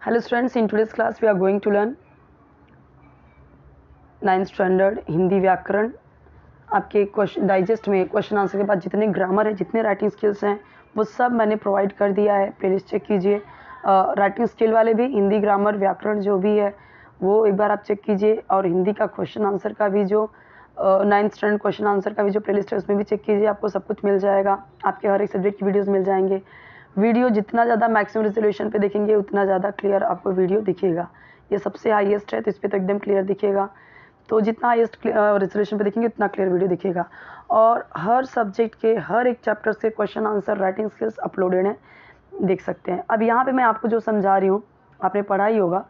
Hello students, in today's class we are going to learn 9th standard Hindi व्याकरण। आपके question digest में question answer के बाद जितने ग्रामर है, जितने राइटिंग स्किल्स हैं, वो सब मैंने प्रोवाइड कर दिया है। प्लेलिस्ट चेक कीजिए। राइटिंग स्किल वाले भी, हिंदी ग्रामर व्याकरण जो भी है वो एक बार आप चेक कीजिए, और हिंदी का क्वेश्चन आंसर का भी जो 9th स्टैंडर्ड क्वेश्चन आंसर का भी जो प्लेलिस्ट है उसमें भी चेक कीजिए। आपको सब कुछ मिल जाएगा, आपके हर एक सब्जेक्ट की वीडियोज़ मिल जाएंगे। वीडियो जितना ज़्यादा मैक्सिमम रेजोल्यूशन पे देखेंगे उतना ज़्यादा क्लियर आपको वीडियो दिखेगा। ये सबसे हाईएस्ट है तो इस पर तो एकदम क्लियर दिखेगा। तो जितना हाईएस्ट रेजोल्यूशन पे देखेंगे उतना क्लियर वीडियो दिखेगा। और हर सब्जेक्ट के हर एक चैप्टर से question answer writing skills uploaded हैं, देख सकते हैं। अब यहाँ पे मैं आपको जो समझा रही हूँ आपने पढ़ा ही होगा,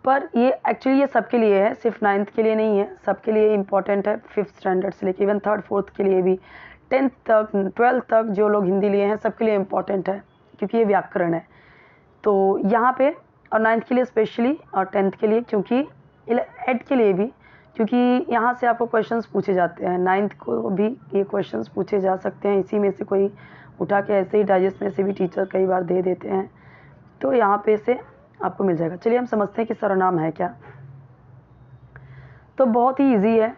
पर ये एक्चुअली ये सबके लिए है, सिर्फ 9th के लिए नहीं है, सबके लिए इम्पॉर्टेंट है। 5th स्टैंडर्ड से लेकर इवन 3rd 4th के लिए भी, 10th तक 12th तक जो लोग हिंदी लिए हैं सबके लिए इम्पॉर्टेंट है, क्योंकि ये व्याकरण है। तो यहाँ पे और 9th के लिए स्पेशली, और 10th के लिए, क्योंकि 8th के लिए भी, क्योंकि यहाँ से आपको क्वेश्चंस पूछे जाते हैं। 9th को भी ये क्वेश्चंस पूछे जा सकते हैं, इसी में से कोई उठा के ऐसे ही डाइजेस्ट में से भी टीचर कई बार दे देते हैं, तो यहाँ पे से आपको मिल जाएगा। चलिए हम समझते हैं कि सर्वनाम है क्या। तो बहुत ही ईजी है।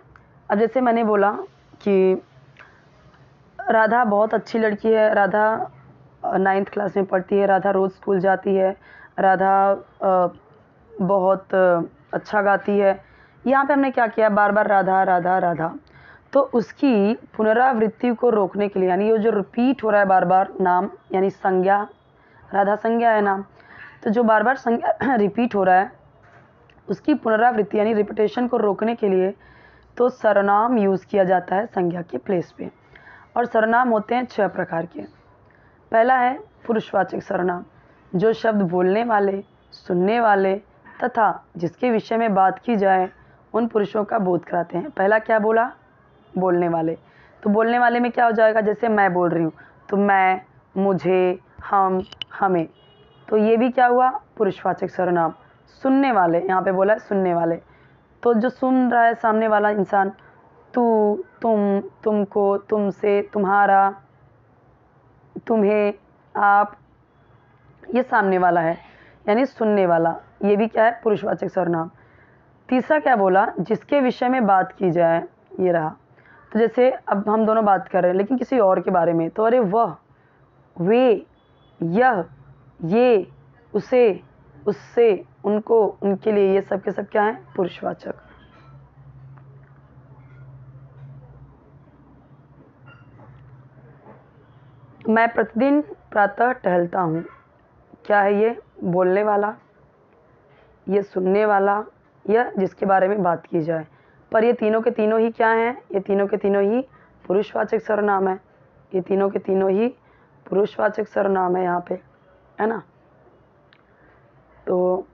अब जैसे मैंने बोला कि राधा बहुत अच्छी लड़की है, राधा 9th क्लास में पढ़ती है, राधा रोज़ स्कूल जाती है, राधा बहुत अच्छा गाती है। यहाँ पे हमने क्या किया, बार बार राधा राधा राधा। तो उसकी पुनरावृत्ति को रोकने के लिए, यानी ये जो रिपीट हो रहा है बार बार नाम, यानी संज्ञा, राधा संज्ञा है नाम, तो जो बार बार संज्ञा रिपीट हो रहा है उसकी पुनरावृत्ति यानी रिपीटेशन को रोकने के लिए तो सर्वनाम यूज़ किया जाता है संज्ञा के प्लेस पे। और सर्वनाम होते हैं 6 प्रकार के। पहला है पुरुषवाचक सर्वनाम, जो शब्द बोलने वाले, सुनने वाले तथा जिसके विषय में बात की जाए उन पुरुषों का बोध कराते हैं। पहला क्या बोला, बोलने वाले। तो बोलने वाले में क्या हो जाएगा, जैसे मैं बोल रही हूँ तो मैं, मुझे, हम, हमें, तो ये भी क्या हुआ, पुरुषवाचक सर्वनाम। सुनने वाले, यहाँ पे बोला है सुनने वाले, तो जो सुन रहा है सामने वाला इंसान, तू, तुम, तुमको, तुमसे, तुम्हारा, तुम्हें, आप, ये सामने वाला है यानी सुनने वाला, ये भी क्या है, पुरुषवाचक सर्वनाम। तीसरा क्या बोला, जिसके विषय में बात की जाए, ये रहा। तो जैसे अब हम दोनों बात कर रहे हैं लेकिन किसी और के बारे में, तो अरे वह, वे, यह, ये, उसे, उससे, उनको, उनके लिए, ये सब के सब क्या है, पुरुषवाचक। मैं प्रतिदिन प्रातः टहलता हूँ, क्या है ये, बोलने वाला, ये सुनने वाला, या जिसके बारे में बात की जाए। पर ये तीनों के तीनों ही क्या हैं, ये तीनों के तीनों ही पुरुषवाचक सर्वनाम है। ये तीनों के तीनों ही पुरुषवाचक सर्वनाम है यहाँ पे, है ना। तो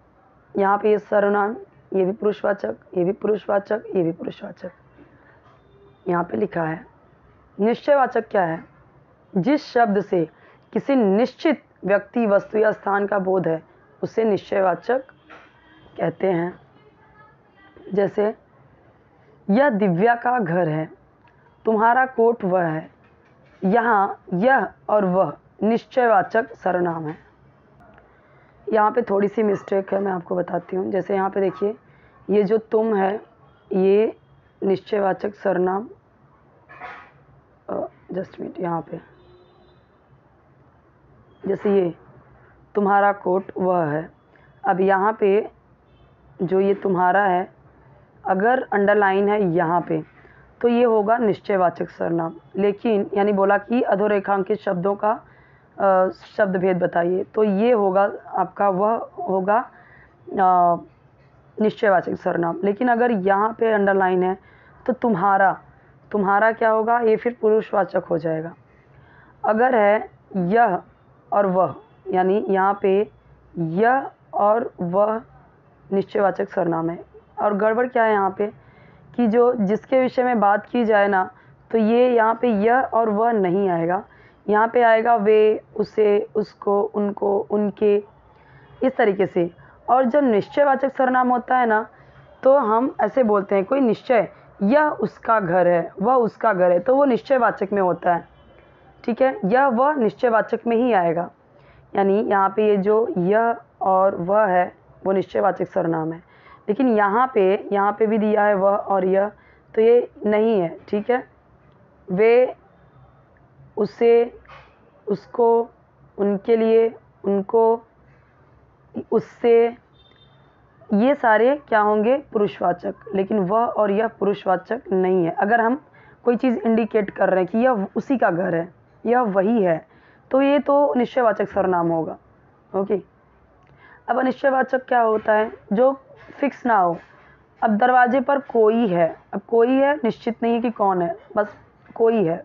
यहाँ पे ये सर्वनाम, ये भी पुरुषवाचक, ये भी पुरुषवाचक, ये भी पुरुषवाचक यहाँ पे लिखा है। निश्चयवाचक क्या है, जिस शब्द से किसी निश्चित व्यक्ति, वस्तु या स्थान का बोध है उसे निश्चयवाचक कहते हैं। जैसे यह दिव्या का घर है, तुम्हारा कोट वह है, यहाँ यह और वह निश्चयवाचक सर्वनाम है। यहाँ पे थोड़ी सी मिस्टेक है, मैं आपको बताती हूँ। जैसे यहाँ पे देखिए, ये जो तुम है ये निश्चयवाचक सर्वनाम, जस्ट मिनट, यहाँ पे जैसे ये तुम्हारा कोट वह है, अब यहाँ पे जो ये तुम्हारा है अगर अंडरलाइन है यहाँ पे तो ये होगा निश्चयवाचक सर्वनाम। लेकिन यानी बोला कि अधोरेखांकित शब्दों का शब्द भेद बताइए, तो ये होगा आपका, वह होगा निश्चयवाचक सर्वनाम। लेकिन अगर यहाँ पे अंडरलाइन है तो तुम्हारा, तुम्हारा क्या होगा, ये फिर पुरुषवाचक हो जाएगा। अगर है यह और वह, यानी यहाँ पे यह और वह निश्चयवाचक सर्वनाम है। और गड़बड़ क्या है यहाँ पे कि जो जिसके विषय में बात की जाए ना, तो ये यहाँ पे यह और वह नहीं आएगा, यहाँ पे आएगा वे, उसे, उसको, उनको, उनके, इस तरीके से। और जब निश्चयवाचक सर्वनाम होता है ना, तो हम ऐसे बोलते हैं, कोई निश्चय, यह उसका घर है, वह उसका घर है, तो वो निश्चयवाचक में होता है, ठीक है। यह वह निश्चयवाचक में ही आएगा, यानी यहाँ पे ये जो यह और वह है वो निश्चयवाचक सर्वनाम है। लेकिन यहाँ पे भी दिया है वह और यह, तो ये नहीं है, ठीक है। वे, उसे, उसको, उनके लिए, उनको, उससे, ये सारे क्या होंगे? पुरुषवाचक। लेकिन वह और यह पुरुषवाचक नहीं है। अगर हम कोई चीज़ इंडिकेट कर रहे हैं कि यह उसी का घर है, यह वही है, तो ये तो निश्चयवाचक सर्वनाम होगा। ओके, अब अनिश्चयवाचक क्या होता है? जो फिक्स ना हो। अब दरवाजे पर कोई है, अब कोई है, निश्चित नहीं है कि कौन है, बस कोई है।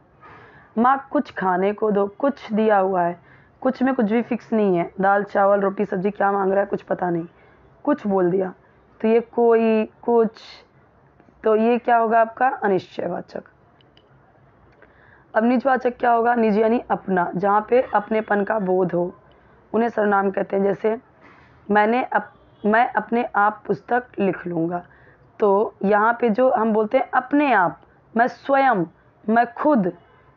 माँ कुछ खाने को दो, कुछ दिया हुआ है, कुछ में कुछ भी फिक्स नहीं है, दाल चावल रोटी सब्जी क्या मांग रहा है कुछ पता नहीं, कुछ बोल दिया, तो ये कोई, कुछ, तो ये क्या होगा आपका? अनिश्चयवाचक। अब निजवाचक क्या होगा? निज यानी अपना, जहाँ पे अपनेपन का बोध हो, उन्हें सर्वनाम कहते हैं। जैसे मैं अपने आप पुस्तक लिख लूँगा, तो यहाँ पे जो हम बोलते हैं अपने आप, मैं स्वयं, मैं खुद,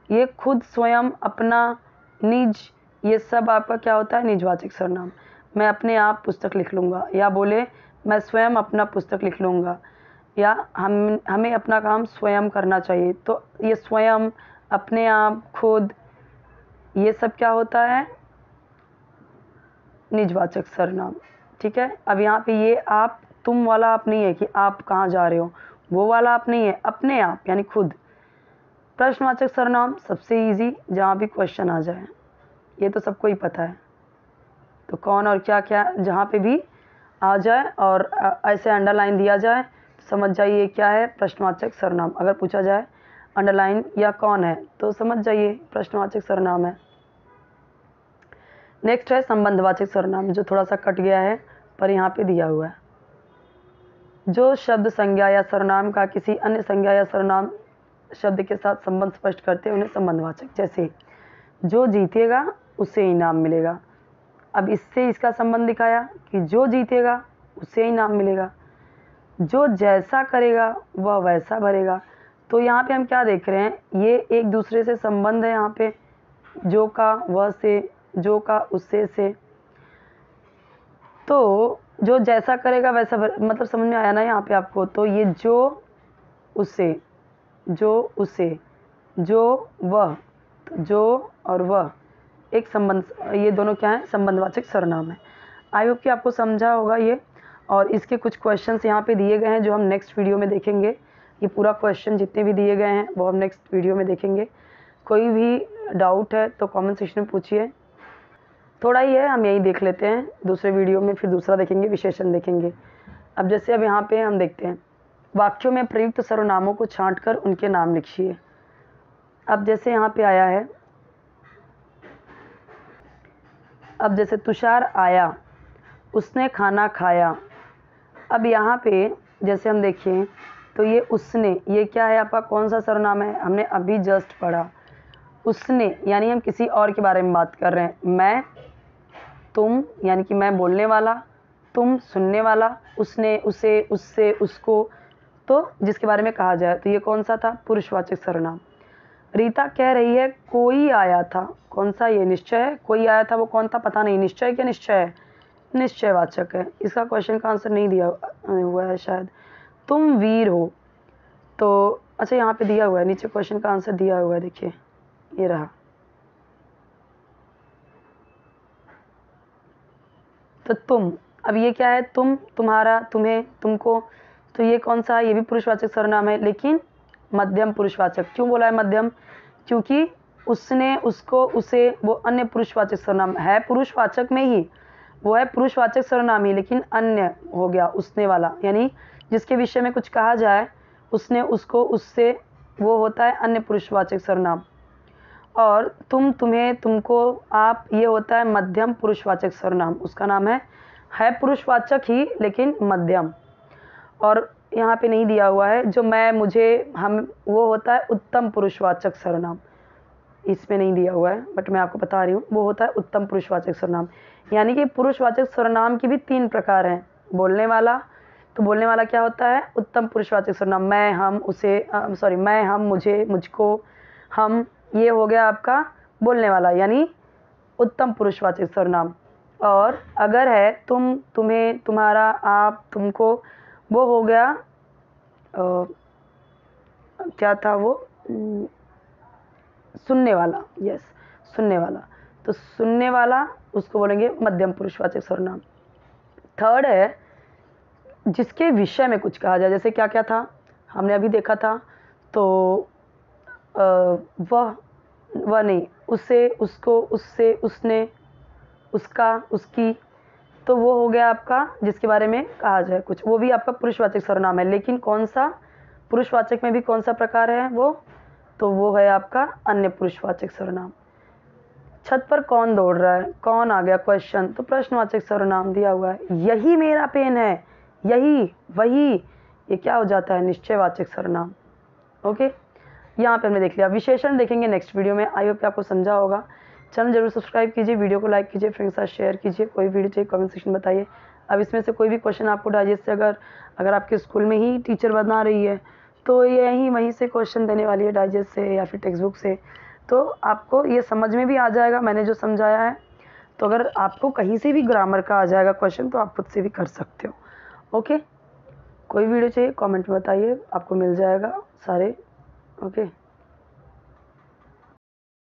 ये खुद, स्वयं, अपना, निज, ये सब आपका क्या होता है? निजवाचक सर्वनाम। मैं अपने आप पुस्तक लिख लूँगा, या बोले मैं स्वयं अपना पुस्तक लिख लूँगा, या हमें अपना काम स्वयं करना चाहिए, तो ये स्वयं, अपने आप, खुद, ये सब क्या होता है? निजवाचक सर्वनाम, ठीक है। अब यहाँ पे ये आप, तुम वाला आप नहीं है कि आप कहाँ जा रहे हो, वो वाला आप नहीं है, अपने आप यानी खुद। प्रश्नवाचक सर्वनाम सबसे इजी, जहाँ भी क्वेश्चन आ जाए, ये तो सबको ही पता है, तो कौन और क्या क्या जहाँ पे भी आ जाए और ऐसे अंडरलाइन दिया जाए तो समझ जाइए क्या है? प्रश्नवाचक सर्वनाम। अगर पूछा जाए अंडरलाइन या कौन है, तो समझ जाइए प्रश्नवाचक सर्वनाम है। नेक्स्ट है संबंधवाचक सर्वनाम, जो थोड़ा सा कट गया है पर यहाँ पे दिया हुआ है। जो शब्द संज्ञा या सर्वनाम का किसी अन्य संज्ञा या सर्वनाम शब्द के साथ संबंध स्पष्ट करते हैं, उन्हें संबंधवाचक। जैसे जो जीतेगा उसे इनाम मिलेगा। अब इससे इसका संबंध दिखाया कि जो जीतेगा उसे इनाम मिलेगा, जो जैसा करेगा वह वैसा भरेगा। तो यहाँ पे हम क्या देख रहे हैं? ये एक दूसरे से संबंध है। यहाँ पे जो का वह से, जो का उससे से, तो जो जैसा करेगा वैसा मतलब समझ में आया ना यहाँ पे आपको? तो ये जो उससे, जो उसे, जो वह, तो जो और वह एक संबंध, ये दोनों क्या है? संबंधवाचक सर्वनाम है। आई होप कि आपको समझा होगा ये, और इसके कुछ क्वेश्चंस यहाँ पे दिए गए हैं जो हम नेक्स्ट वीडियो में देखेंगे। ये पूरा क्वेश्चन जितने भी दिए गए हैं वो हम नेक्स्ट वीडियो में देखेंगे। कोई भी डाउट है तो कमेंट सेक्शन में पूछिए। थोड़ा ही है, हम यही देख लेते हैं, दूसरे वीडियो में फिर दूसरा देखेंगे, विशेषण देखेंगे। अब जैसे अब यहाँ पे हम देखते हैं, वाक्यों में प्रयुक्त सर्वनामों को छांट कर उनके नाम लिखिए। अब जैसे यहाँ पे आया है, अब जैसे तुषार आया, उसने खाना खाया। अब यहाँ पे जैसे हम देखें तो ये उसने, ये क्या है आपका? कौन सा सर्वनाम है? हमने अभी जस्ट पढ़ा, उसने यानी हम किसी और के बारे में बात कर रहे हैं। मैं, तुम यानी कि मैं बोलने वाला, तुम सुनने वाला, उसने, उसे, उससे, उसको, तो जिसके बारे में कहा जाए, तो ये कौन सा था? पुरुषवाचक सर्वनाम। रीता कह रही है कोई आया था, कौन सा? ये निश्चय है। कोई आया था वो कौन था? पता नहीं। निश्चय क्या निश्चय है? निश्चयवाचक है। इसका क्वेश्चन का आंसर नहीं दिया हुआ है शायद। तुम वीर हो, तो अच्छा यहाँ पे दिया हुआ है, नीचे क्वेश्चन का आंसर दिया हुआ है, देखिए ये रहा। तो तुम, अब ये क्या है? तुम, तुम्हारा, तुम्हें, तुमको, तो ये कौन सा? ये भी पुरुषवाचक सर्वनाम है, लेकिन मध्यम पुरुषवाचक। क्यों बोला है मध्यम? क्योंकि उसने, उसको, उसे, वो अन्य पुरुषवाचक सर्वनाम है। पुरुषवाचक में ही वो है पुरुषवाचक सर्वनाम ही, लेकिन अन्य हो गया उसने वाला, यानी जिसके विषय में कुछ कहा जाए, उसने, उसको, उससे, वो होता है अन्य पुरुषवाचक सर्वनाम। और तुम, तुम्हें, तुमको, आप, ये होता है मध्यम पुरुषवाचक सर्वनाम। उसका नाम है पुरुषवाचक ही लेकिन मध्यम। और यहाँ पे नहीं दिया हुआ है, जो मैं, मुझे, हम, वो होता है उत्तम पुरुषवाचक सर्वनाम। इसमें नहीं दिया हुआ है बट मैं आपको बता रही हूँ, वो होता है उत्तम पुरुषवाचक सर्वनाम। यानी कि पुरुषवाचक सर्वनाम की भी 3 प्रकार हैं। बोलने वाला, तो बोलने वाला क्या होता है? उत्तम पुरुषवाचक सर्वनाम। मैं, हम, उसे, सॉरी, मैं, हम, मुझे, मुझको, हम, ये हो गया आपका बोलने वाला, यानी उत्तम पुरुषवाचक सर्वनाम। और अगर है तुम, तुम्हें, तुम्हारा, आप, तुमको, वो हो गया क्या था वो, सुनने वाला। यस, सुनने वाला। तो सुनने वाला उसको बोलेंगे मध्यम पुरुषवाचक सर्वनाम। थर्ड है जिसके विषय में कुछ कहा जाए, जैसे क्या क्या था हमने अभी देखा था, तो वह नहीं, उसे, उसको, उससे, उसने, उसका, उसकी, तो वो हो गया आपका जिसके बारे में कहा जाए कुछ, वो भी आपका पुरुषवाचक सर्वनाम है। लेकिन कौन सा पुरुषवाचक में भी कौन सा प्रकार है वो, तो वो है आपका अन्य पुरुषवाचक सर्वनाम। छत पर कौन दौड़ रहा है, कौन आ गया क्वेश्चन, तो प्रश्नवाचक सर्वनाम दिया हुआ है। यही मेरा पेन है, यही, वही, ये क्या हो जाता है, निश्चयवाचक सर्वनाम। ओके, यहाँ पे हमने देख लिया। विशेषण देखेंगे नेक्स्ट वीडियो में। आई होप कि आपको समझा होगा। चैनल जरूर सब्सक्राइब कीजिए, वीडियो को लाइक कीजिए, फ्रेंड्स के साथ शेयर कीजिए। कोई वीडियो चाहिए कमेंट सेक्शन में बताइए। अब इसमें से कोई भी क्वेश्चन आपको डाइजेस्ट से, अगर आपके स्कूल में ही टीचर बना रही है तो यही वहीं से क्वेश्चन देने वाली है, डाइजेस्ट से या फिर टेक्स्ट बुक से, तो आपको ये समझ में भी आ जाएगा मैंने जो समझाया है। तो अगर आपको कहीं से भी ग्रामर का आ जाएगा क्वेश्चन तो आप खुद से भी कर सकते हो। ओके, कोई वीडियो चाहिए कमेंट में बताइए, आपको मिल जाएगा सारे। ओके।